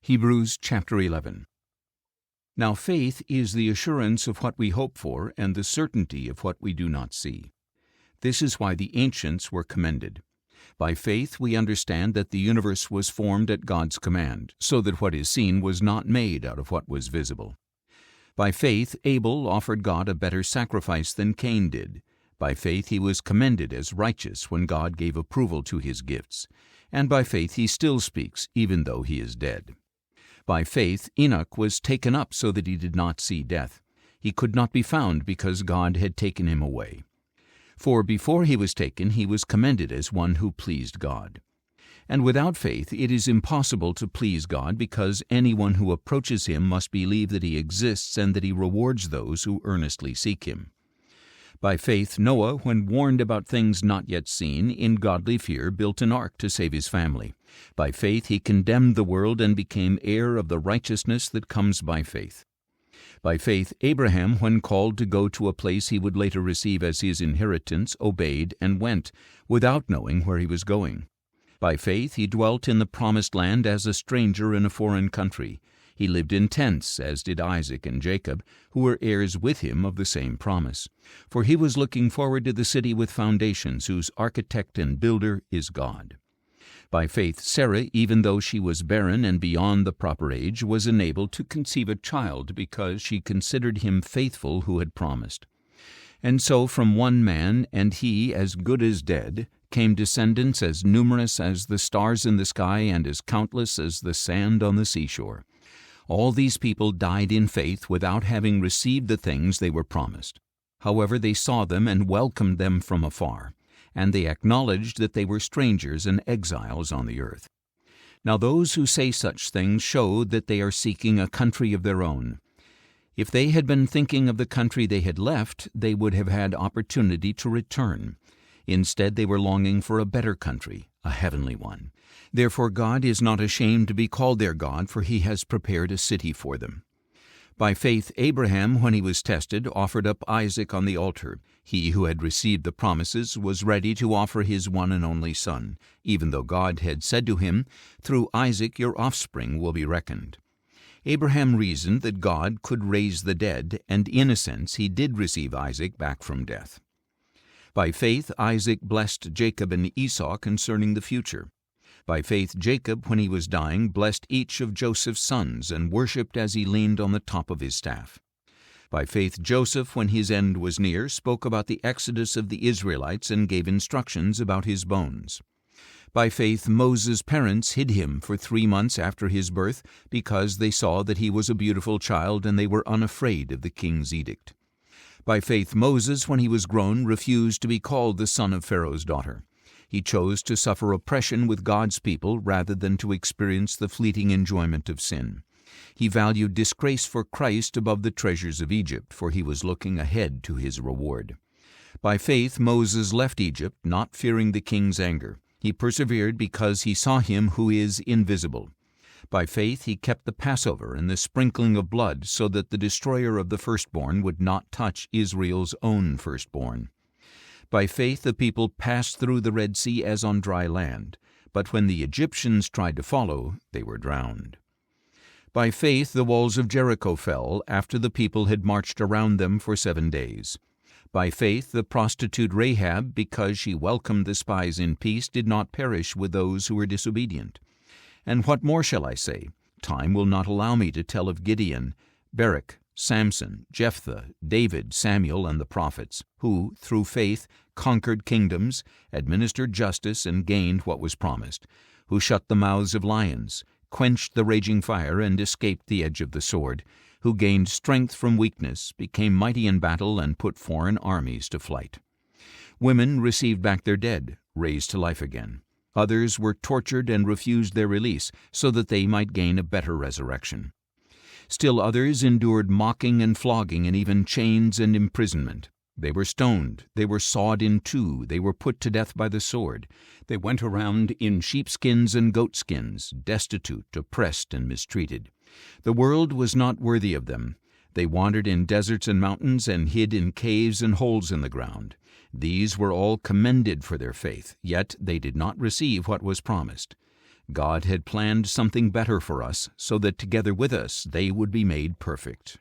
Hebrews chapter 11. Now faith is the assurance of what we hope for and the certainty of what we do not see. This is why the ancients were commended. By faith we understand that the universe was formed at God's command, so that what is seen was not made out of what was visible. By faith Abel offered God a better sacrifice than Cain did. By faith he was commended as righteous when God gave approval to his gifts. And by faith he still speaks, even though he is dead. By faith Enoch was taken up so that he did not see death. He could not be found because God had taken him away. For before he was taken, he was commended as one who pleased God. And without faith it is impossible to please God, because anyone who approaches him must believe that he exists and that he rewards those who earnestly seek him. By faith Noah, when warned about things not yet seen, in godly fear built an ark to save his family. By faith he condemned the world and became heir of the righteousness that comes by faith. By faith Abraham, when called to go to a place he would later receive as his inheritance, obeyed and went, without knowing where he was going. By faith he dwelt in the promised land as a stranger in a foreign country. He lived in tents, as did Isaac and Jacob, who were heirs with him of the same promise. For he was looking forward to the city with foundations, whose architect and builder is God. By faith Sarah, even though she was barren and beyond the proper age, was enabled to conceive a child, because she considered him faithful who had promised. And so from one man, and he as good as dead, came descendants as numerous as the stars in the sky and as countless as the sand on the seashore. All these people died in faith without having received the things they were promised. However, they saw them and welcomed them from afar, and they acknowledged that they were strangers and exiles on the earth. Now those who say such things show that they are seeking a country of their own. If they had been thinking of the country they had left, they would have had opportunity to return. Instead, they were longing for a better country, a heavenly one. Therefore God is not ashamed to be called their God, for he has prepared a city for them. By faith Abraham, when he was tested, offered up Isaac on the altar. He who had received the promises was ready to offer his one and only son, even though God had said to him, "Through Isaac your offspring will be reckoned." Abraham reasoned that God could raise the dead, and in a sense he did receive Isaac back from death. By faith Isaac blessed Jacob and Esau concerning the future. By faith Jacob, when he was dying, blessed each of Joseph's sons and worshipped as he leaned on the top of his staff. By faith Joseph, when his end was near, spoke about the exodus of the Israelites and gave instructions about his bones. By faith Moses' parents hid him for 3 months after his birth, because they saw that he was a beautiful child, and they were unafraid of the king's edict. By faith Moses, when he was grown, refused to be called the son of Pharaoh's daughter. He chose to suffer oppression with God's people rather than to experience the fleeting enjoyment of sin. He valued disgrace for Christ above the treasures of Egypt, for he was looking ahead to his reward. By faith Moses left Egypt, not fearing the king's anger. He persevered because he saw him who is invisible. By faith he kept the Passover and the sprinkling of blood, so that the destroyer of the firstborn would not touch Israel's own firstborn. By faith the people passed through the Red Sea as on dry land, but when the Egyptians tried to follow, they were drowned. By faith the walls of Jericho fell, after the people had marched around them for 7 days. By faith the prostitute Rahab, because she welcomed the spies in peace, did not perish with those who were disobedient. And what more shall I say? Time will not allow me to tell of Gideon, Barak, Samson, Jephthah, David, Samuel, and the prophets, who, through faith, conquered kingdoms, administered justice, and gained what was promised, who shut the mouths of lions, quenched the raging fire, and escaped the edge of the sword, who gained strength from weakness, became mighty in battle, and put foreign armies to flight. Women received back their dead, raised to life again. Others were tortured and refused their release, so that they might gain a better resurrection. Still others endured mocking and flogging, and even chains and imprisonment. They were stoned, they were sawed in two, they were put to death by the sword. They went around in sheepskins and goatskins, destitute, oppressed, and mistreated. The world was not worthy of them. They wandered in deserts and mountains, and hid in caves and holes in the ground. These were all commended for their faith, yet they did not receive what was promised. God had planned something better for us, so that together with us they would be made perfect.